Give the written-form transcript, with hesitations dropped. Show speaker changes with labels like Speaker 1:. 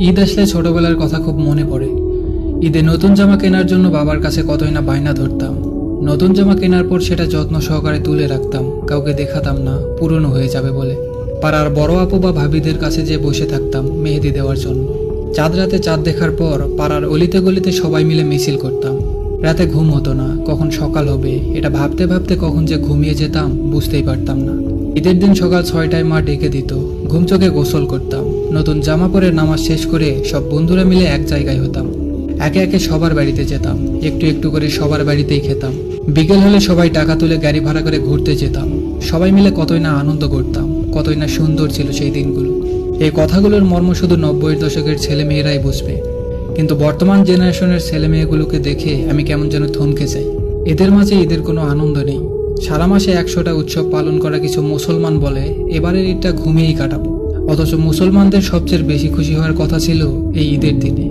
Speaker 1: ঈদ আসলে ছোটবেলার কথা খুব মনে পড়ে। ঈদে নতুন জামা কেনার জন্য বাবার কাছে কতই না বায়না ধরতাম। নতুন জামা কেনার পর সেটা যত্ন সহকারে তুলে রাখতাম, কাউকে দেখাতাম না পুরনো হয়ে যাবে বলে। পাড়ার বড় আপু বা ভাবিদের কাছে যে বসে থাকতাম মেহেদি দেওয়ার জন্য। চাঁদ রাতে চাঁদ দেখার পর পাড়ার অলিতে গলিতে সবাই মিলে মিছিল করতাম। রাতে ঘুম হতো না, কখন সকাল হবে এটা ভাবতে ভাবতে কখন যে ঘুমিয়ে যেতাম বুঝতেই পারতাম না। ঈদের দিন সকাল 6টায় মা ডেকে দিত, ঘুম চোখে গোসল করতাম, নতুন জামা পরে নামাজ শেষ করে সব বন্ধুরা মিলে এক জায়গায় হতাম। একে একে সবার বাড়িতে যেতাম, একটু একটু করে সবার বাড়িতেই খেতাম। বিকেল হলে সবাই টাকা তুলে গাড়ি ভাড়া করে ঘুরতে যেতাম। সবাই মিলে কতই না আনন্দ করতাম, কতই না সুন্দর ছিল সেই দিনগুলো। এই কথাগুলোর মর্ম শুধু 90-এর দশকের ছেলে মেয়েরাই বুঝবে, কিন্তু বর্তমান জেনারেশনের ছেলে মেয়েগুলোকে দেখে আমি কেমন যেন থমকে যাই। এদের মাঝে ঈদের কোনো আনন্দ নেই। সারা মাসে 100টা উৎসব পালন করা কিছু মুসলমান বলে এবারের ঈদটা ঘুমিয়েই কাটাবো, অথচ মুসলমানদের সবচেয়ে বেশি খুশি হওয়ার কথা ছিল এই ঈদের দিনে।